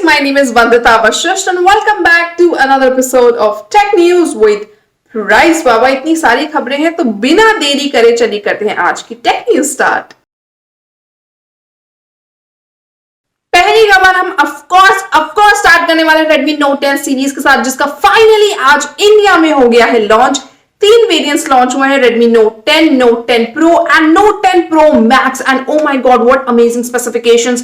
my name is Vandita Vashisht and welcome back to another episode of Tech News with Pricebaba। इतनी सारी खबरें हैं तो बिना देरी करे चलिए करते हैं आज की टेक न्यूज स्टार्ट। पहली खबर हम ऑफकोर्स स्टार्ट करने वाले Redmi Note 10 सीरीज के साथ, जिसका फाइनली आज इंडिया में हो गया है लॉन्च। 3 वेरिएंट्स लॉन्च हुए हैं, Redmi Note 10, Note 10 Pro and Note 10 Pro Max, and oh my god what amazing specifications,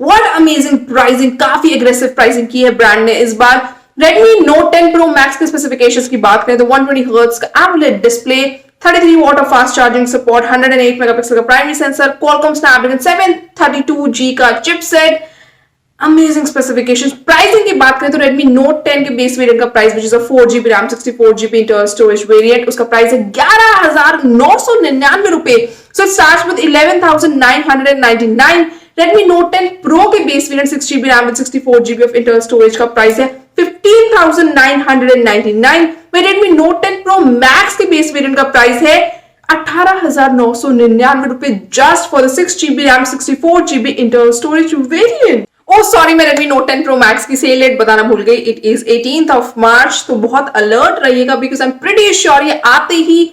what amazing pricing। काफी एग्रेसिव प्राइसिंग की है ब्रांड ने इस बार। Redmi Note 10 Pro Max के स्पेसिफिकेशंस की बात करें तो 120 Hz का AMOLED display, 33 watt of fast charging support, 108 megapixel का primary sensor, Qualcomm Snapdragon 732G का चिपसेट, अमेजिंग स्पेसिफिकेशंस। प्राइसिंग की बात करें तो Redmi Note 10 के बेस वेरिएंट का price, which is 4GB RAM 64GB internal storage variant, उसका प्राइस है 11,999 रुपए। So it starts with 11,999। Redmi Note 10 Pro के base variant 6GB RAM with 64GB of internal storage का प्राइस है 15,999। वहीं Redmi Note 10 Pro Max के base variant का price है 18,999 रुपए, just for the 6GB RAM 64GB internal storage variant. Oh sorry, मैं Redmi Note 10 Pro Max की cell date बताना भूल गई। It is 18th of March, तो बहुत अलर्ट रहिएगा because I am pretty sure ये आते ही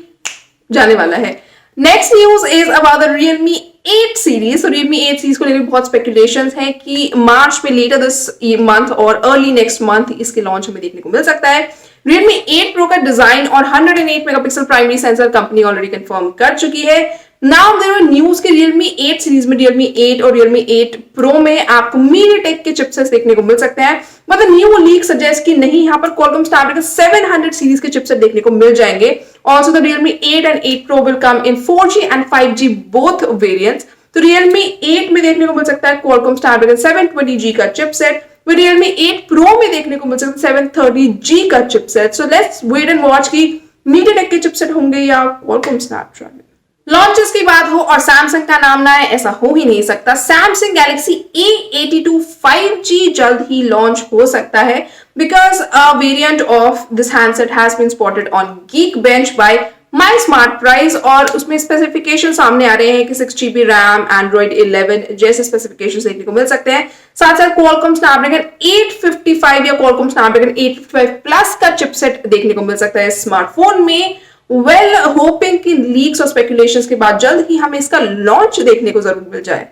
जाने वाला है। Next news is about the Realme 8 series. तो Realme 8 सीरीज को लेकर बहुत स्पेकुलेशंस है कि मार्च में लेटर दिस मंथ और अर्ली नेक्स्ट मंथ इसके लॉन्च हमें देखने को मिल सकता है। Realme 8 Pro का डिजाइन और 108 megapixel primary sensor company already confirm कर चुकी है। नाउ देयर आर न्यूज के Realme 8 सीरीज में Realme 8 और Realme 8 Pro में आपको MediaTek के चिपसेट्स देखने को मिल सकते हैं, मतलब न्यू लीक सजेस्ट कि नहीं, यहाँ पर Qualcomm Snapdragon 700 सीरीज के चिपसेट देखने को मिल जाएंगे। Also the Realme 8 and 8 Pro will come in 4G and 5G both variants। तो Realme 8 में देखने को मिल सकता है Qualcomm Snapdragon 720G का चिपसेट, वही Realme 8 Pro में देखने को मिल सकता है 730G का chipset. So let's wait and watch कि MediaTek के चिपसेट होंगे या Qualcomm Snapdragon। लॉन्चेस की बात हो और सैमसंग का नाम ना है, ऐसा हो ही नहीं सकता। सैमसंग गैलेक्सी A82 5G जल्द ही लॉन्च हो सकता है because a variant of this handset has been spotted on Geekbench by my smart price, और उसमें स्पेसिफिकेशन सामने आ रहे हैं कि 6GB रैम, Android 11 जैसे स्पेसिफिकेशन देखने को मिल सकते हैं। साथ साथ Qualcomm Snapdragon 855 या Qualcomm Snapdragon 855 प्लस का चिपसेट देखने को मिल सकता है स्मार्टफोन में। वेल होपिंग कि लीक्स और स्पेकुलेशंस के बाद जल्द ही हमें इसका लॉन्च देखने को जरूर मिल जाए।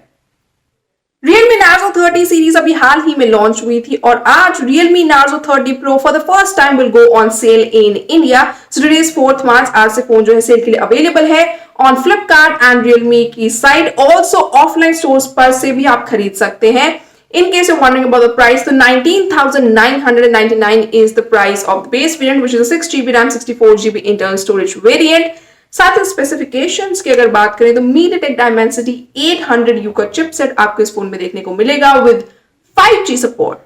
Realme Narzo 30 सीरीज अभी हाल ही में लॉन्च हुई थी और आज Realme Narzo 30 Pro for the first time will go on sale in India। So today is 4th March, आज से फोन जो है सेल के लिए अवेलेबल है ऑन Flipkart एंड Realme की साइट, ऑल्सो ऑफलाइन स्टोर्स पर से भी आप खरीद सकते हैं। In case you're wondering about the price, the 19,999 is the price of the base variant, which is a 6GB RAM 64GB internal storage variant। साथ ही specifications की अगर बात करें तो MediaTek Dimensity 800U का चिपसेट आपको इस फोन में देखने को मिलेगा with 5G support.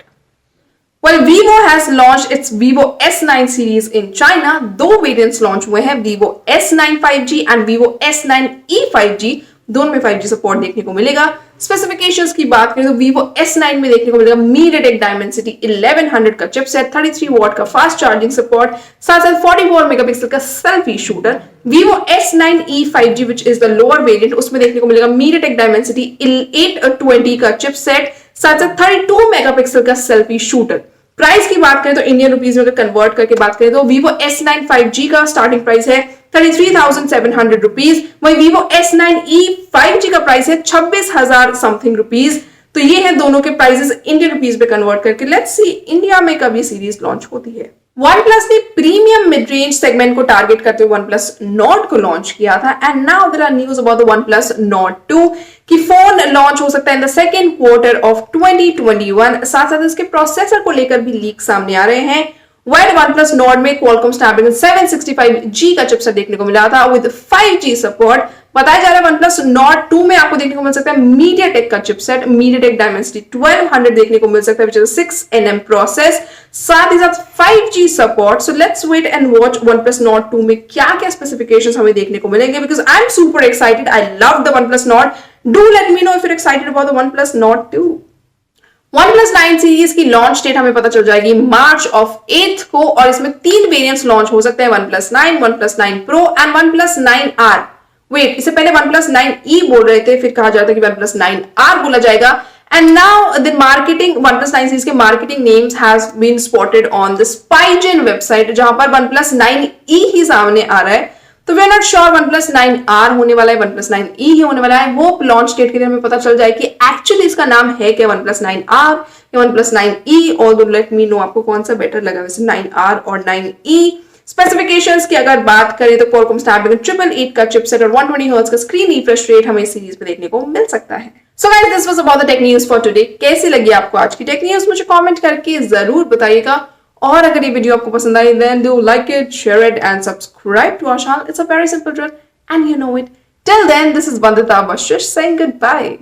Well, Vivo has launched its Vivo S9 series in China। 2 variants launch हुए हैं, Vivo S9 5G and Vivo S9e 5G, दोनों में 5G सपोर्ट देखने को मिलेगा। स्पेसिफिकेशंस की बात करें तो Vivo S9 में देखने को मिलेगा MediaTek Dimensity 1100 का चिपसेट, 33 वॉट का फास्ट चार्जिंग सपोर्ट, साथ साथ 44 मेगापिक्सल का selfie shooter. Vivo S9e 5G which is the lower variant, उसमें देखने को मिलेगा MediaTek Dimensity 820 का चिपसेट, साथ साथ 32 मेगापिक्सल का सेल्फी शूटर। प्राइस की बात करें तो इंडियन रुपीज में अगर कन्वर्ट करके बात करें तो Vivo S9 5G का स्टार्टिंग प्राइस है 33,700 रुपीज, वही Vivo S9e 5G का प्राइस है 26,000 समथिंग रुपीज। तो ये है दोनों के प्राइसेस इंडियन रुपीज में कन्वर्ट करके। लेट्स सी इंडिया में कब ये सीरीज लॉन्च होती है। OnePlus ने प्रीमियम मिड रेंज सेगमेंट को टारगेट करते हुए OnePlus Nord को लॉन्च किया था and now there are news about the OnePlus Nord 2 कि फोन लॉन्च हो सकता है in the second quarter of 2021। साथ साथ इसके प्रोसेसर को लेकर भी लीक सामने आ रहे हैं। वाइड OnePlus Nord में Qualcomm Snapdragon 765G का चिपसेट देखने को मिला था विद 5G सपोर्ट। बताया जा रहा है OnePlus Nord 2 में आपको देखने को मिल सकता है MediaTek का चिपसेट, MediaTek Dimensity 1200 देखने को मिल सकता है, which is 6nm प्रोसेस, साथ ही साथ 5G support. So let's wait and watch OnePlus Nord 2 में क्या क्या स्पेसिफिकेशंस हमें देखने को मिलेंगे because I am super excited. I love the OnePlus Nord। Do let me know if you are excited about the OnePlus Nord 2। OnePlus 9 series की launch date हमें पता चल जाएगी मार्च ऑफ 8 को और इसमें 3 वेरिएंट्स लॉन्च हो सकते हैं, OnePlus 9, OnePlus 9 Pro and OnePlus 9R। Wait, इससे पहले OnePlus 9e बोल रहे थे, फिर कहा जाता है कि OnePlus 9R बोला जाएगा And now the marketing OnePlus 9 series के marketing names has been spotted on the Spygen website जहां पर OnePlus 9e ही सामने आ रहा है. तो we are not sure OnePlus 9R होने वाला है, OnePlus 9e ही होने वाला है. होप लॉन्च डेट के दिन हमें पता चल जाए कि एक्चुअली इसका नाम है क्या, OnePlus 9R या OnePlus 9e. और लेट मी नो आपको कौन सा बेटर लगा वैसे 9R और 9e. स्पेसिफिकेशंस की अगर बात करें तो Qualcomm Snapdragon 888 का चिपसेट और 120 हर्ट्ज का स्क्रीन रिफ्रेश रेट हमें इस सीरीज में देखने को मिल सकता है. So guys, this was about the tech news for today. कैसी लगी आपको आज की टेक न्यूज मुझे कमेंट करके जरूर बताइएगा. और अगर ये वीडियो आपको पसंद आई then do like it, share it and subscribe to our channel. It's a very simple trick and you know it. Till then, this is Vandita Bashish saying goodbye.